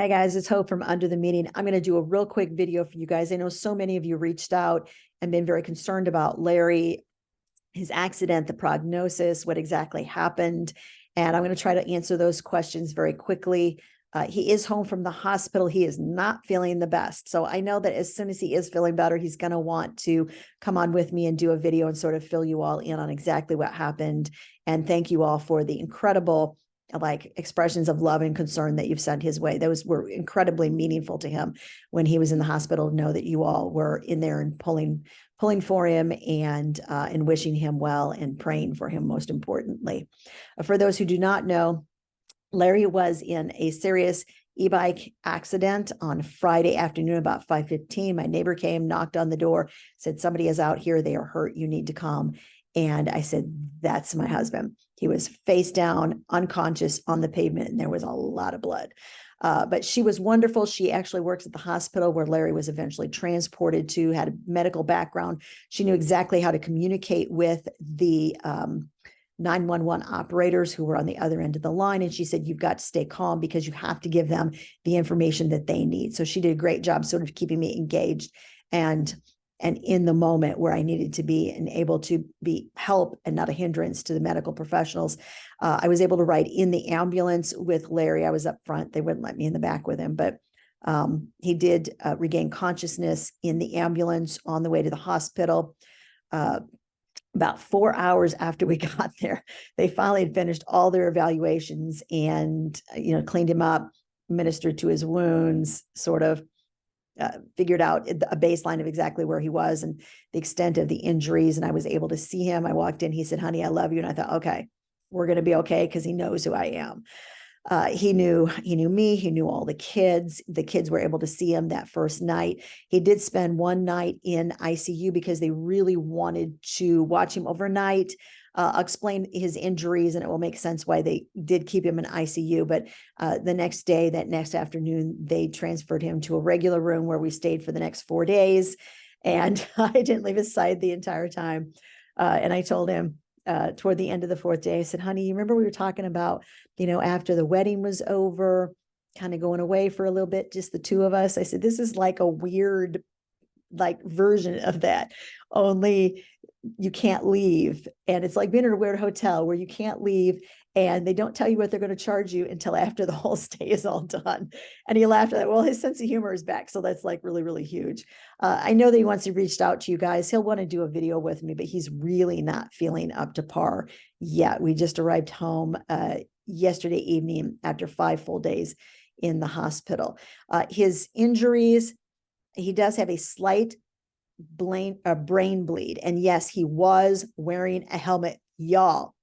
Hey guys, it's Hope from Under the Meeting. I'm going to do a real quick video for you guys. I know so many of you reached out and been very concerned about Larry, his accident, the prognosis, what exactly happened. And I'm going to try to answer those questions very quickly. He is home from the hospital. He is not feeling the best. So I know that as soon as he is feeling better, he's going to want to come on with me and do a video and sort of fill you all in on exactly what happened. And thank you all for the incredible expressions of love and concern that you've sent his way. Those were incredibly meaningful to him when he was in the hospital. Know that you all were in there and pulling for him and wishing him well and praying for him, most importantly. For those who do not know, Larry was in a serious e-bike accident on Friday afternoon about 5:15. My neighbor came, knocked on the door, said, somebody is out here. They are hurt. You need to come. And I said, that's my husband. He was face down, unconscious on the pavement, and there was a lot of blood. But she was wonderful. She actually works at the hospital where Larry was eventually transported to, had a medical background. She knew exactly how to communicate with the 911 operators who were on the other end of the line. And she said, you've got to stay calm because you have to give them the information that they need. So she did a great job sort of keeping me engaged and in the moment where I needed to be and able to be help and not a hindrance to the medical professionals. I was able to ride in the ambulance with Larry. I was up front. They wouldn't let me in the back with him, but he did regain consciousness in the ambulance on the way to the hospital. About 4 hours after we got there, they finally had finished all their evaluations and, cleaned him up, ministered to his wounds, sort of figured out a baseline of exactly where he was and the extent of the injuries. And I was able to see him. I walked in, he said, honey, I love you. And I thought, okay, we're going to be okay. Cause he knows who I am. He knew me. He knew all the kids. The kids were able to see him that first night. He did spend one night in ICU because they really wanted to watch him overnight. I'll explain his injuries and it will make sense why they did keep him in ICU. But the next day, that next afternoon, they transferred him to a regular room where we stayed for the next 4 days. And I didn't leave his side the entire time. And I told him toward the end of the 4th day, I said, honey, you remember we were talking about, after the wedding was over, kind of going away for a little bit, just the two of us. I said, this is like a weird version of that, only you can't leave. And it's like being in a weird hotel where you can't leave and they don't tell you what they're going to charge you until after the whole stay is all done. And he laughed at that. Well, his sense of humor is back. So that's really, really huge. I know that he wants to reach out to you guys. He'll want to do a video with me, but he's really not feeling up to par yet. We just arrived home yesterday evening after 5 full days in the hospital. His injuries, he does have a slight brain bleed. And yes, he was wearing a helmet. Y'all,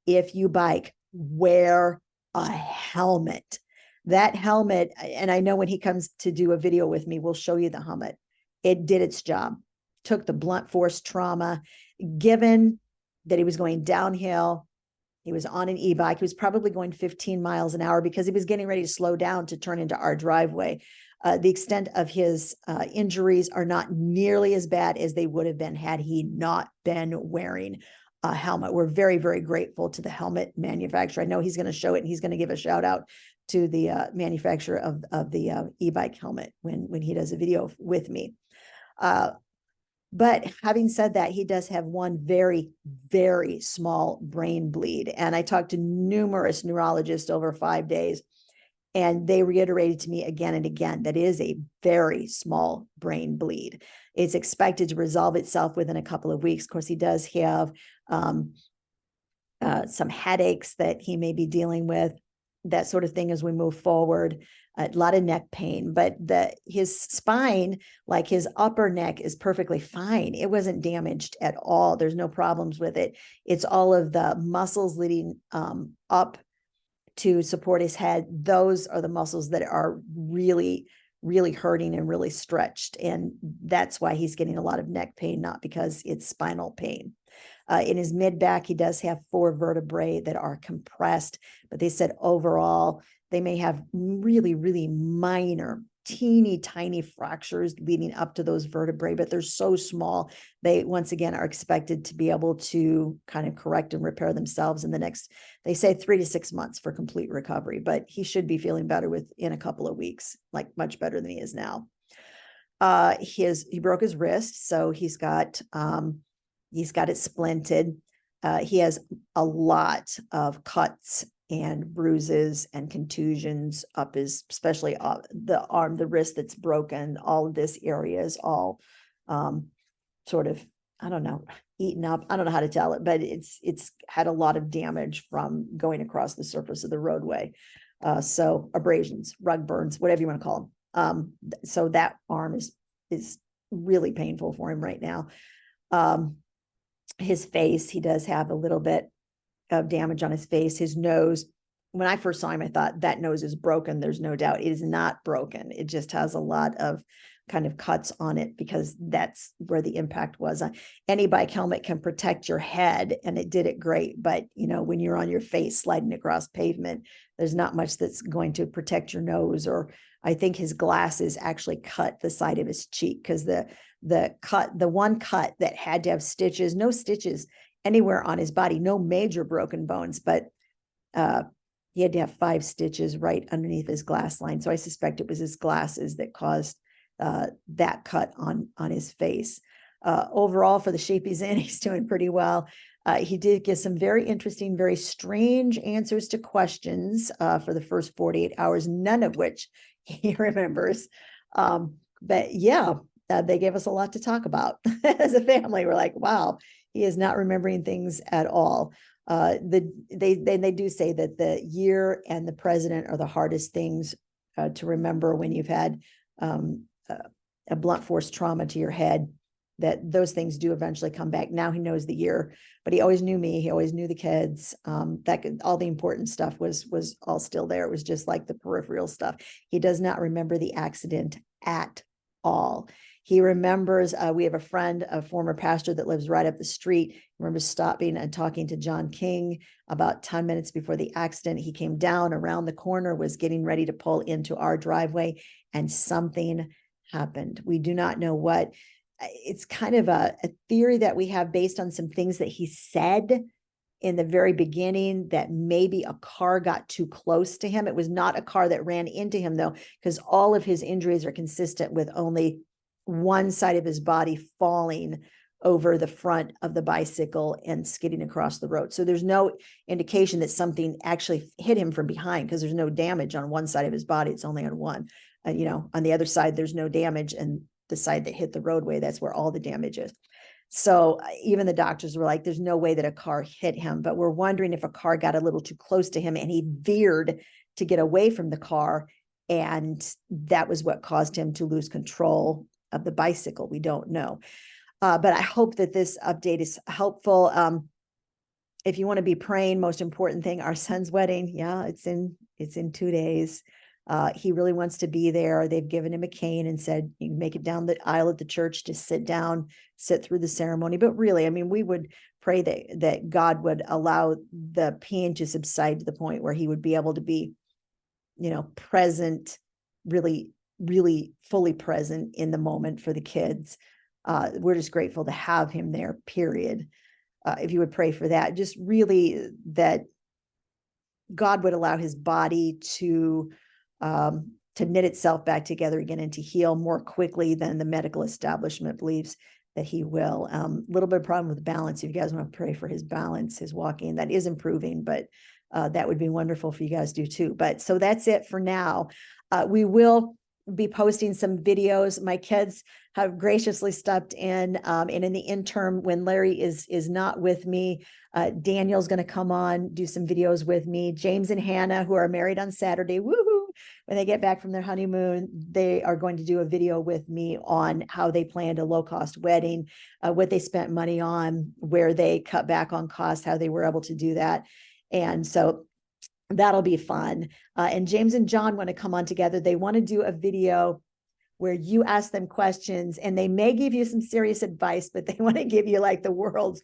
if you bike, wear a helmet. That helmet, and I know when he comes to do a video with me, we'll show you the helmet. It did its job, took the blunt force trauma, given that he was going downhill. He was on an e-bike. He was probably going 15 miles an hour because he was getting ready to slow down to turn into our driveway. The extent of his injuries are not nearly as bad as they would have been had he not been wearing a helmet. We're very, very grateful to the helmet manufacturer. I know he's going to show it and he's going to give a shout out to the manufacturer of the e-bike helmet when he does a video with me. But having said that, he does have one very, very small brain bleed. And I talked to numerous neurologists over 5 days, and they reiterated to me again and again that it is a very small brain bleed. It's expected to resolve itself within a couple of weeks. Of course, he does have some headaches that he may be dealing with, that sort of thing as we move forward. A lot of neck pain, but his spine, like his upper neck, is perfectly fine. It wasn't damaged at all. There's no problems with it. It's all of the muscles leading up to support his head. Those are the muscles that are really, really hurting and really stretched. And that's why he's getting a lot of neck pain, not because it's spinal pain. In his mid back, he does have 4 vertebrae that are compressed, but they said overall, they may have really, really minor teeny tiny fractures leading up to those vertebrae, but they're so small. They, once again, are expected to be able to kind of correct and repair themselves in the next, they say 3 to 6 months for complete recovery, but he should be feeling better within a couple of weeks, like much better than he is now. He broke his wrist, so he's got it splinted. He has a lot of cuts and bruises and contusions up his, especially the arm, the wrist that's broken. All of this area is all sort of, I don't know, eaten up. I don't know how to tell it, but it's had a lot of damage from going across the surface of the roadway. So abrasions, rug burns, whatever you want to call them. So that arm is really painful for him right now. His face, he does have a little bit of damage on his face. His nose, when I first saw him, I thought that nose is broken. There's no doubt it is not broken. It just has a lot of kind of cuts on it because that's where the impact was. Any bike helmet can protect your head, and it did it great. But, you know, when you're on your face sliding across pavement, there's not much that's going to protect your nose. Or I think his glasses actually cut the side of his cheek because the one cut that had to have stitches, no stitches anywhere on his body, no major broken bones, but he had to have 5 stitches right underneath his glass line. So I suspect it was his glasses that caused that cut on his face. Overall, for the shape he's in, he's doing pretty well. He did get some very interesting, very strange answers to questions for the first 48 hours, none of which he remembers. But yeah, they gave us a lot to talk about as a family. We're like, wow, he is not remembering things at all. They do say that the year and the president are the hardest things to remember when you've had a blunt force trauma to your head, that those things do eventually come back. Now he knows the year, but he always knew me. He always knew the kids. All the important stuff was all still there. It was just like the peripheral stuff. He does not remember the accident at all. He remembers, we have a friend, a former pastor that lives right up the street. He remembers stopping and talking to John King about 10 minutes before the accident. He came down around the corner, was getting ready to pull into our driveway, and something happened. We do not know what. It's kind of a theory that we have based on some things that he said in the very beginning, that maybe a car got too close to him. It was not a car that ran into him, though, because all of his injuries are consistent with only one side of his body falling over the front of the bicycle and skidding across the road. So there's no indication that something actually hit him from behind, because there's no damage on one side of his body. It's only on one. On the other side, there's no damage, and the side that hit the roadway, that's where all the damage is. So even the doctors were like, there's no way that a car hit him, but we're wondering if a car got a little too close to him and he veered to get away from the car, and that was what caused him to lose control of the bicycle. We don't know. But I hope that this update is helpful. If you want to be praying, most important thing, our son's wedding. Yeah, it's in 2 days. He really wants to be there. They've given him a cane and said, you can make it down the aisle at the church to sit through the ceremony. But really, I mean, we would pray that God would allow the pain to subside to the point where he would be able to be, present, really, really fully present in the moment for the kids. We're just grateful to have him there, period. If you would pray for that, just really that God would allow his body to knit itself back together again and to heal more quickly than the medical establishment believes that he will. A little bit of problem with balance. If you guys want to pray for his balance, his walking, that is improving, but that would be wonderful for you guys to do too. But so that's it for now. We will be posting some videos. My kids have graciously stepped in, and in the interim, when Larry is not with me, Daniel's going to come on, do some videos with me. James and Hannah, who are married on Saturday, woohoo! When they get back from their honeymoon, they are going to do a video with me on how they planned a low-cost wedding, what they spent money on, where they cut back on costs, how they were able to do that. And so that'll be fun. And James and John want to come on together. They want to do a video where you ask them questions, and they may give you some serious advice, but they want to give you like the world's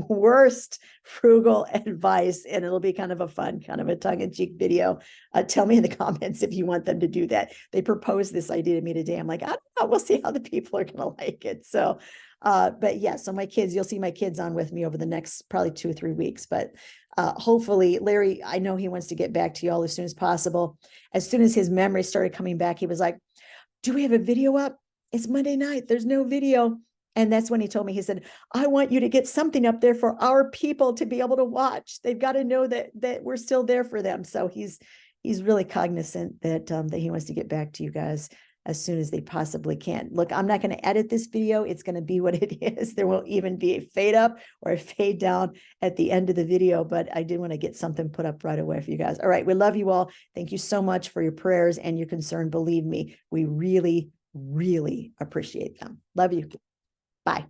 worst frugal advice, and it'll be kind of a fun, kind of a tongue-in-cheek video. Tell me in the comments if you want them to do that. They proposed this idea to me today. I'm like, I don't know, we'll see how the people are going to like it. So, but yeah, so my kids, you'll see my kids on with me over the next probably 2 or 3 weeks, but hopefully Larry, I know he wants to get back to you all as soon as possible. As soon as his memory started coming back, he was like, do we have a video up? It's Monday night. There's no video. And that's when he told me, he said, I want you to get something up there for our people to be able to watch. They've got to know that we're still there for them. So he's really cognizant that that he wants to get back to you guys as soon as they possibly can. Look, I'm not going to edit this video. It's going to be what it is. There won't even be a fade up or a fade down at the end of the video, but I did want to get something put up right away for you guys. All right. We love you all. Thank you so much for your prayers and your concern. Believe me, we really, really appreciate them. Love you. Bye.